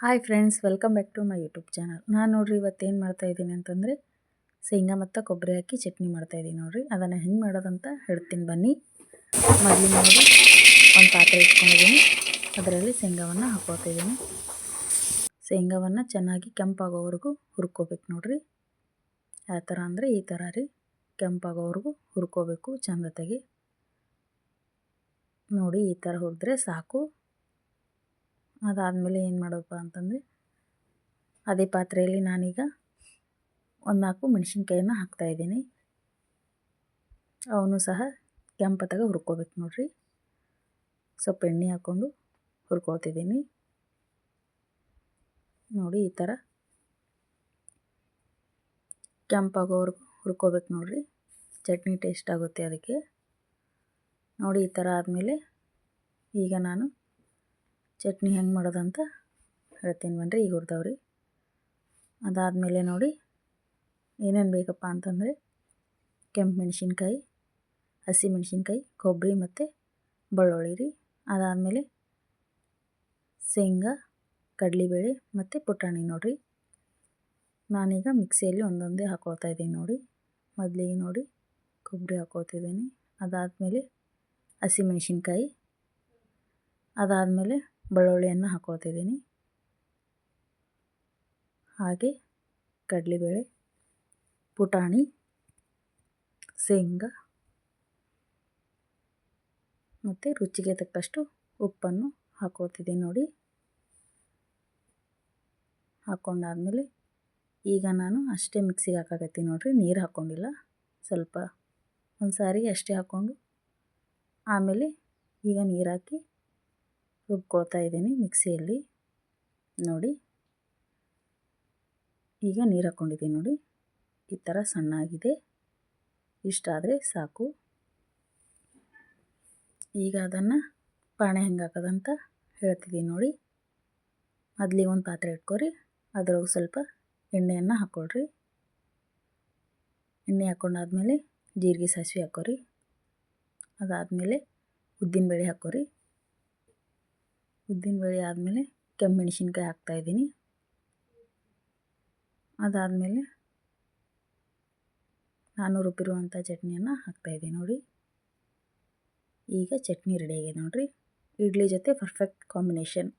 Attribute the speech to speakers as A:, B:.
A: Hi friends, welcome back to my YouTube channel. ನಾನು ನೋಡಿರಿ ಇವತ್ತೇನು ಮಾಡ್ತಾಯಿದ್ದೀನಿ ಅಂತಂದರೆ ಶೇಂಗಾ ಮತ್ತು ಕೊಬ್ಬರಿ ಹಾಕಿ ಚಟ್ನಿ ಮಾಡ್ತಾಯಿದ್ದೀನಿ ನೋಡಿರಿ. ಅದನ್ನು ಹೆಂಗೆ ಮಾಡೋದಂತ ಹೇಳ್ತೀನಿ ಬನ್ನಿ. ಮೊದಲು ನೋಡಿ ಒಂದು ಪಾತ್ರೆ ಇಟ್ಕೊಂಡಿದ್ದೀನಿ. ಅದರಲ್ಲಿ ಶೇಂಗಾವನ್ನು ಹಾಕ್ಕೊಳ್ತಾಯಿದ್ದೀನಿ. ಶೇಂಗಾವನ್ನು ಚೆನ್ನಾಗಿ ಕೆಂಪಾಗೋವರೆಗೂ ಹುರ್ಕೋಬೇಕು ನೋಡಿರಿ. ಯಾವ ಥರ ಅಂದರೆ ಈ ಥರ ರೀ, ಕೆಂಪಾಗೋವರೆಗೂ ಹುರ್ಕೋಬೇಕು ಚಂದತೆಗೆ. ನೋಡಿ ಈ ಥರ ಹುರಿದ್ರೆ ಸಾಕು. ಅದಾದಮೇಲೆ ಏನು ಮಾಡೋದಪ್ಪ ಅಂತಂದರೆ ಅದೇ ಪಾತ್ರೆಯಲ್ಲಿ ನಾನೀಗ ಒಂದು 4 ಮೆಣಸಿನ್ಕಾಯನ್ನು ಹಾಕ್ತಾಯಿದ್ದೀನಿ. ಅವನು ಸಹ ಕೆಂಪತ್ತಾಗ ಹುರ್ಕೋಬೇಕು ನೋಡಿರಿ. ಸ್ವಲ್ಪ ಎಣ್ಣೆ ಹಾಕ್ಕೊಂಡು ಹುರ್ಕೊಳ್ತಿದ್ದೀನಿ. ನೋಡಿ ಈ ಥರ ಕೆಂಪಾಗೋವರೆಗೂ ಹುರ್ಕೋಬೇಕು ನೋಡಿರಿ. ಚಟ್ನಿ ಟೇಸ್ಟ್ ಆಗುತ್ತೆ ಅದಕ್ಕೆ. ನೋಡಿ ಈ ಥರ ಆದಮೇಲೆ ಈಗ ನಾನು ಚಟ್ನಿ ಹೆಂಗೆ ಮಾಡೋದಂತ ಹೇಳ್ತೀನಿ ಬನ್ನಿರಿ. ಈಗ ಹುರಿದವ್ರಿ. ಅದಾದಮೇಲೆ ನೋಡಿ ಏನೇನು ಬೇಕಪ್ಪ ಅಂತಂದರೆ ಕೆಂಪು ಮೆಣಸಿನ್ಕಾಯಿ, ಹಸಿ ಮೆಣಸಿನ್ಕಾಯಿ, ಕೊಬ್ಬರಿ ಮತ್ತು ಬೆಳ್ಳುಳ್ಳಿ ರೀ. ಅದಾದಮೇಲೆ ಶೇಂಗಾ, ಕಡಲೆಬೇಳೆ ಮತ್ತು ಪುಟಾಣಿ ನೋಡಿರಿ. ನಾನೀಗ ಮಿಕ್ಸಿಯಲ್ಲಿ ಒಂದೊಂದೇ ಹಾಕ್ಕೊಳ್ತಾ ಇದ್ದೀನಿ ನೋಡಿ. ಮೊದಲಿಗೆ ನೋಡಿ ಕೊಬ್ಬರಿ ಹಾಕ್ಕೊಳ್ತಿದ್ದೀನಿ. ಅದಾದಮೇಲೆ ಹಸಿ ಮೆಣಸಿನ್ಕಾಯಿ, ಅದಾದಮೇಲೆ ಬೆಳ್ಳುಳ್ಳಿಯನ್ನು ಹಾಕ್ಕೊಳ್ತಿದ್ದೀನಿ. ಹಾಗೆ ಕಡಲೆಬೇಳೆ, ಪುಟಾಣಿ, ಶೇಂಗಾ ಮತ್ತು ರುಚಿಗೆ ತಕ್ಕಷ್ಟು ಉಪ್ಪನ್ನು ಹಾಕ್ಕೊಳ್ತಿದ್ದೀನಿ ನೋಡಿ. ಹಾಕ್ಕೊಂಡಾದಮೇಲೆ ಈಗ ನಾನು ಅಷ್ಟೇ ಮಿಕ್ಸಿಗೆ ಹಾಕಾಕತ್ತೀನಿ ನೋಡಿರಿ. ನೀರು ಹಾಕ್ಕೊಂಡಿಲ್ಲ. ಸ್ವಲ್ಪ ಒಂದು ಸಾರಿಗೆ ಅಷ್ಟೇ ಹಾಕ್ಕೊಂಡು ಆಮೇಲೆ ಈಗ ನೀರು ಹಾಕಿ ರುಬ್ಕೊಳ್ತಾ ಇದ್ದೀನಿ ಮಿಕ್ಸಿಯಲ್ಲಿ ನೋಡಿ. ಈಗ ನೀರು ಹಾಕ್ಕೊಂಡಿದ್ದೀನಿ ನೋಡಿ. ಈ ಥರ ಸಣ್ಣಾಗಿದೆ. ಇಷ್ಟಾದರೆ ಸಾಕು. ಈಗ ಅದನ್ನು ಪಾಣೆ ಹೆಂಗೆ ಹಾಕೋದಂತ ಹೇಳ್ತಿದ್ದೀನಿ ನೋಡಿ. ಮೊದಲಿಗೆ ಒಂದು ಪಾತ್ರೆ ಇಟ್ಕೊರಿ. ಅದ್ರೊಳಗೆ ಸ್ವಲ್ಪ ಎಣ್ಣೆಯನ್ನು ಹಾಕ್ಕೊಳ್ರಿ. ಎಣ್ಣೆ ಹಾಕ್ಕೊಂಡಾದ್ಮೇಲೆ ಜೀರಿಗೆ ಸಾಸಿವೆ ಹಾಕ್ಕೊರಿ. ಅದಾದಮೇಲೆ ಉದ್ದಿನಬೇಳೆ ಹಾಕ್ಕೊರಿ. ಉದ್ದಿನಬೇಳೆ ಆದಮೇಲೆ ಕೆಂಪು ಮೆಣಸಿನ್ಕಾಯಿ ಹಾಕ್ತಾಯಿದ್ದೀನಿ. ಅದಾದಮೇಲೆ ನಾನು ರುಬ್ಬಿರುವಂಥ ಚಟ್ನಿಯನ್ನು ಹಾಕ್ತಾಯಿದ್ದೀನಿ ನೋಡಿ. ಈಗ ಚಟ್ನಿ ರೆಡಿ ಆಗಿದೆ ನೋಡಿರಿ. ಇಡ್ಲಿ ಜೊತೆ ಪರ್ಫೆಕ್ಟ್ ಕಾಂಬಿನೇಷನ್.